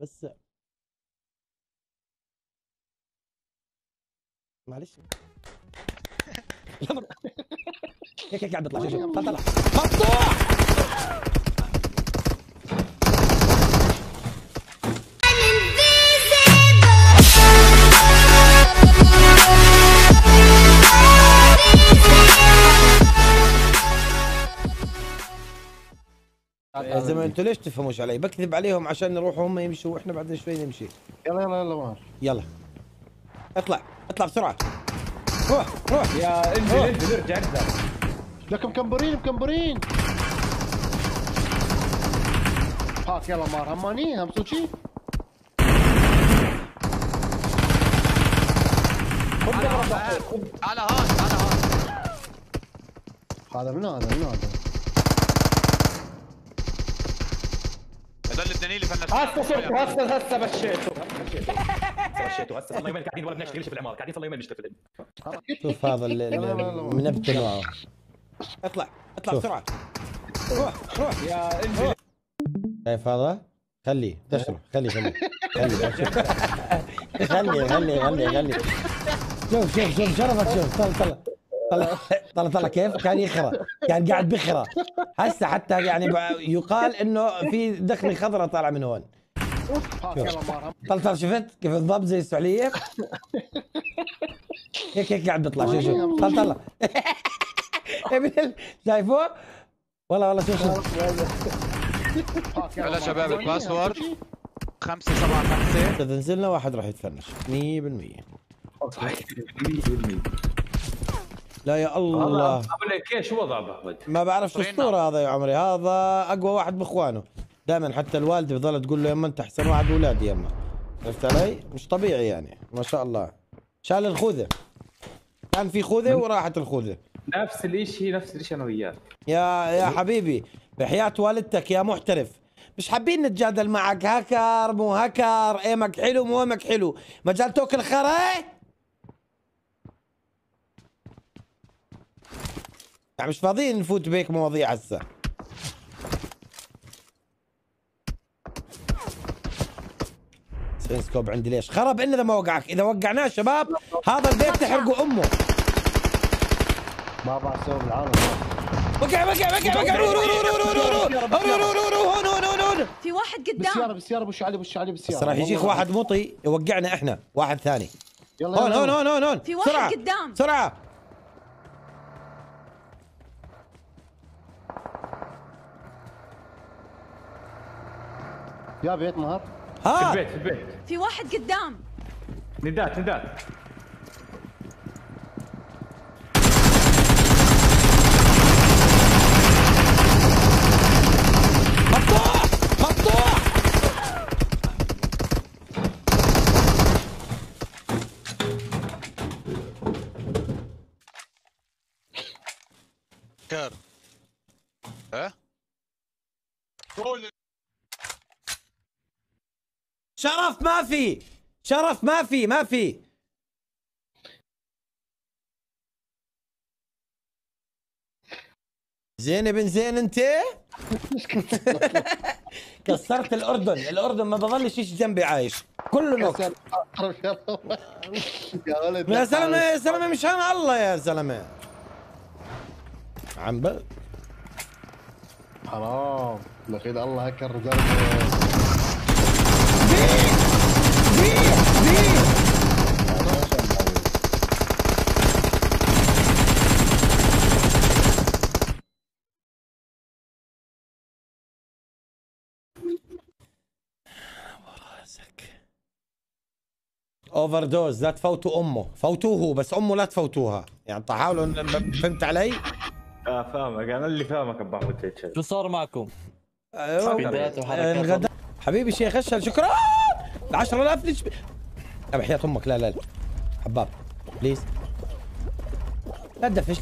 بس معلش هيك قاعد بيطلع. شوف طلع مفتوح. يا زلمه انتوا ليش تفهموش علي؟ بكذب عليهم عشان نروحوا هم يمشوا واحنا بعدين شوي نمشي. يلا يلا يلا مار. يلا اطلع اطلع بسرعه. روح روح يا انزل ارجع انزل. لكم مكمبرين. هاك يلا مار هماني همسوشي. على هون هذا منو هذا هذول الدنيا فنش. هسه بشيته هسه صار يومين قاعدين ولا بنشتغلش في العمار، قاعدين صار يومين نشتغل في العمار. شوف هذا منبت معه. اطلع بسرعه. روح يا انزل. شايف هذا؟ خليه دشره خليه شوف شرفك. شوف طلع كيف كان يخرى، كان قاعد بخرى. هسه حتى يعني يقال انه في دخله خضراء طالعه من هون. طلع شفت كيف الضبط زي السعوديه هيك قاعد بيطلع. شوف طلع شايفوه والله شوف يلا شباب الباسورد 575. اذا نزلنا واحد راح يتفنش 100%. لا يا الله اقول لك ايش وضع ابو احمد؟ ما بعرف شو الصورة هذا يا عمري. هذا اقوى واحد باخوانه دائما، حتى الوالده بتضل تقول له يما انت احسن واحد باولادي يما. عرفت علي؟ مش طبيعي يعني ما شاء الله. شال الخوذه، كان في خوذه وراحت الخوذه. نفس الشيء انا وياك يا حبيبي بحياة والدتك يا محترف. مش حابين نتجادل معك. هاكر مو هاكر، ايمك حلو مو ايمك حلو، مجال توكل خرا. يعني مش فاضيين نفوت بهيك مواضيع هسه. سكوب عندي ليش خرب؟ إلا اذا ما وقعك. اذا وقعناه شباب هذا البيت تحرقوا امه. ما بعرف اسوي بالعالم. وقع هون. في واحد قدام. بالسيارة بوش علي بالسيارة. راح يجيك واحد مطي يوقعنا احنا، واحد ثاني. يلا هون في واحد قدام. بسرعة يا بيت مهر. ها في البيت في واحد قدام. ندات مفتوح. كار ها شرف ما في. زين بن زين انت. كسرت الاردن ما بظلش شيء جنبي عايش كله نوك. يا زلمه مشان الله يا زلمه عم حرام لقيت الله هكر اوفر دوز. لا تفوتوا امه، فوتوه بس امه لا تفوتوها يعني. حاولوا. فهمت علي؟ فاهمك انا اللي فاهمك ابو احمد. شو صار معكم؟ انغدى حبيبي شيخ اشهر. شكرا 10,000 ليش بحياة امك. لا حباب بليز لا تدفش.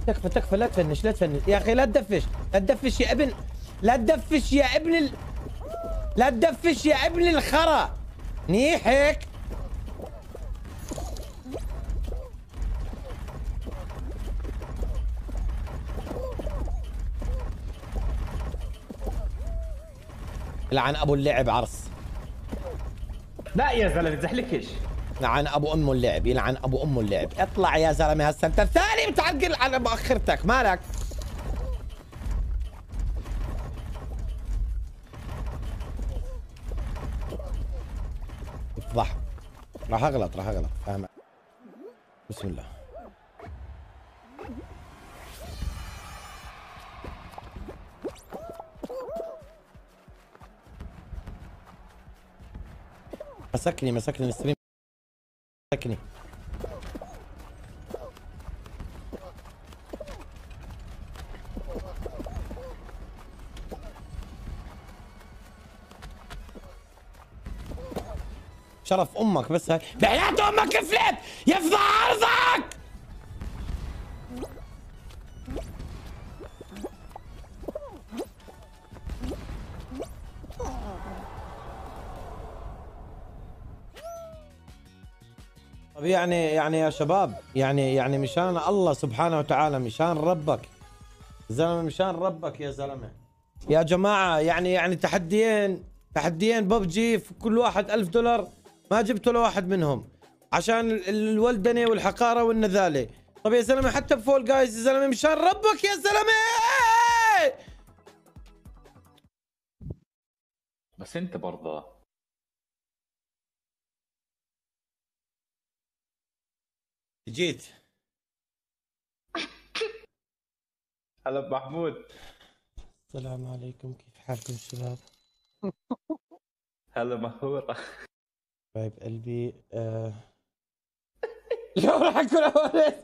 تكفى لا تفنش يا اخي. لا تدفش يا ابن. لا تدفش يا ابن الخرا. نيح هيك. يلعن ابو اللعب عرس. لا يا زلمه تزحلكش. يلعن ابو امه اللعب، يلعن ابو امه اللعب. اطلع يا زلمه هسه انت الثاني بتعقل على مؤخرتك مالك؟ افضح. راح اغلط فاهم. بسم الله. مسكني الستريم، مسكني. شرف امك بس هاي بحياة امك فليب يفضح عرضك. طب يعني يا شباب، يعني مشان الله سبحانه وتعالى، مشان ربك زلمه، مشان ربك يا زلمه يا جماعه، يعني تحديين ببجي في كل واحد $1000، ما جبت ولا واحد منهم عشان الولدنه والحقاره والنذاله. طب يا زلمه حتى بفول جايز يا زلمه مشان ربك يا زلمه. بس انت برضه جيت. هلا محمود. السلام عليكم، كيف حالكم شباب؟ هلا مهور. حبايب قلبي. اليوم راح يكون اول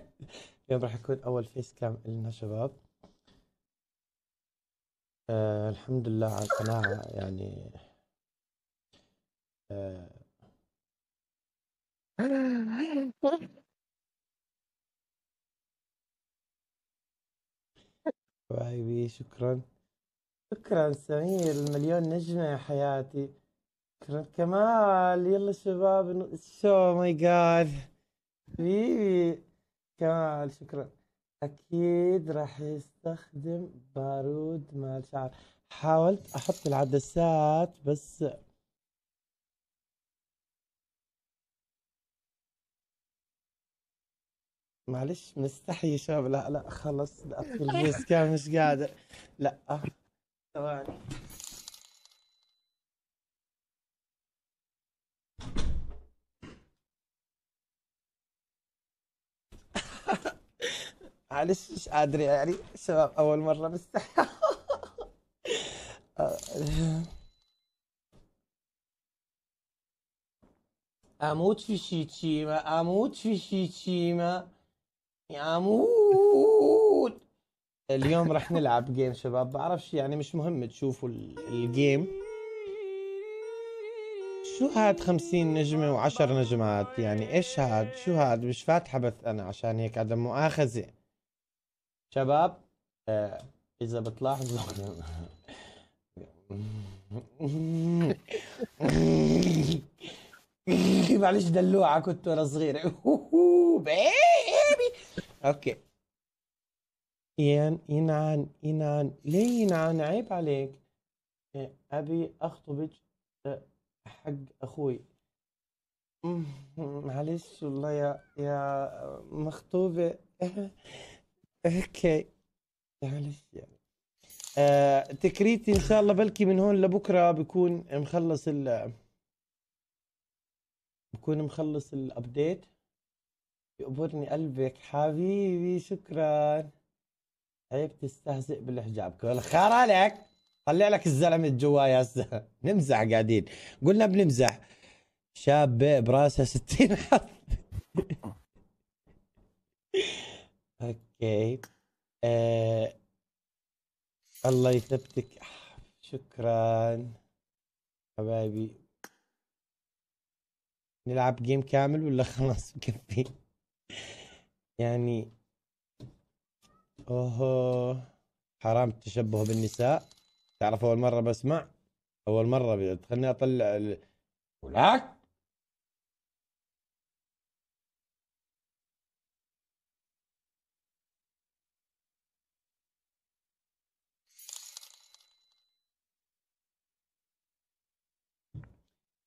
اليوم راح يكون اول فيس كام لنا شباب. الحمد لله على القناعة يعني. حبايبي شكرا سمير، المليون نجمة يا حياتي. شكرا كمال، يلا شباب شو ماي جاد حبيبي كمال شكرا. اكيد راح يستخدم بارود مال شعر. حاولت احط العدسات بس معلش مستحي يا شباب. لا خلص ادخل الفيس كام مش قادر. لا ثواني. معلش مش قادر يعني شباب، اول مرة مستحي. اموت في شيتشيما، اموت في شيتشيما، اموت. اليوم راح نلعب جيم شباب، بعرفش يعني مش مهم تشوفوا الجيم. شو هاد 50 نجمة و10 نجمات؟ يعني ايش هاد؟ شو هاد؟ مش فاتحة بث انا عشان هيك عدم مؤاخذة شباب. اذا بتلاحظوا معلش دلوعة كنت وانا صغير. بيبي اوكي. ينعن ليه ينعن؟ عيب عليك. ابي اخطبك حق اخوي. معلش والله يا مخطوبة. اوكي معلش يعني. تكريتي ان شاء الله بلكي من هون لبكره بكون مخلص الابديت. يقبرني قلبك حبيبي شكرا. عيب تستهزئ بالحجاب كل خير عليك. طلع لك الزلمه جواي هسه. نمزح قاعدين، قلنا بنمزح. شابة براسها 60 حرف. اوكي. الله يثبتك. شكرا حبايبي. نلعب جيم كامل ولا خلاص بكفي؟ يعني اوه حرام التشبه بالنساء. تعرف اول مرة بسمع، اول مرة خليني اطلع ولك.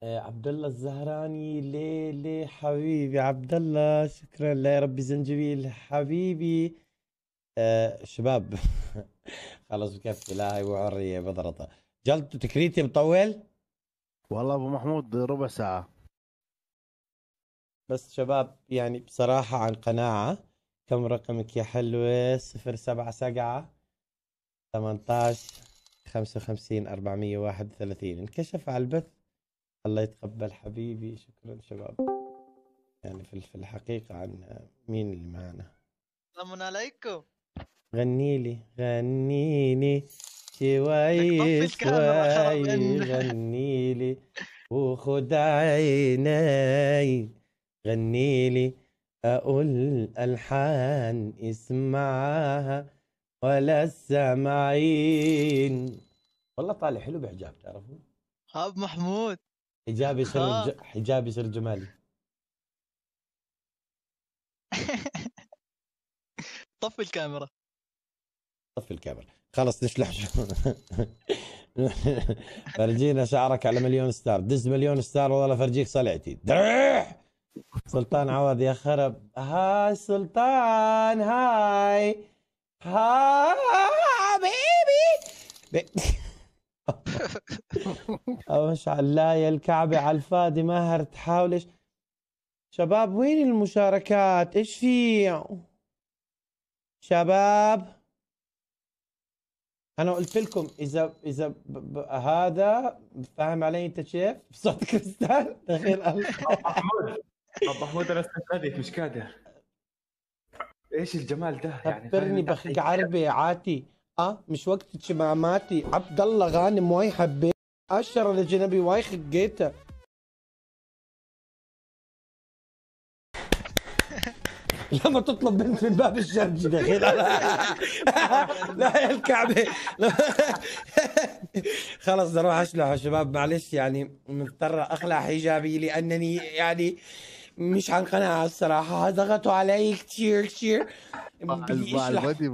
عبد الله الزهراني، ليه حبيبي عبد الله، شكرا لله يا ربي. زنجبيل حبيبي. شباب خلص بكفي، لا هي وعرية بضرطة. جلطوا تكريتي مطول والله ابو محمود ربع ساعة بس. شباب يعني بصراحة عن قناعة، كم رقمك يا حلوة؟ 077 18 55 431. انكشف على البث. الله يتقبل حبيبي، شكرا شباب. يعني في الحقيقة عن مين اللي معنا. السلام عليكم. غنيلي شوي شوي، غنيلي وخد عيني، غنيلي أقول ألحان اسمعها ولا السامعين. والله طالع حلو بحجاب، تعرفوا؟ اب محمود حجابي يصير جمالي. طفي الكاميرا. طفي الكاميرا خلص نشلح فرجينا شعرك على مليون ستار. دز مليون ستار والله فرجيك صلعتي دريح. سلطان عوض يا خرب. هاي سلطان، هاي حبيبي. مش علاية الكعبة على الفاضي، ماهر تحاولش. شباب وين المشاركات؟ ايش في شباب؟ انا قلت لكم اذا هذا فاهم علي انت كيف بصوت كريستال دخيل محمود انا استنقذك مش قادر. ايش الجمال ده يعني؟ خبرني بخيك عربي عاتي. مش وقت شماماتي. عبد الله غانم واي حبيت اشر لجنبي واي خقيته. لما تطلب بنت من باب الشرج دخيل لا يا الكعبة. خلص بدي اروح اشلح يا شباب، معلش يعني مضطر اخلع حجابي لانني يعني مش عن قناعة الصراحة. ضغطوا علي كتير مع البدي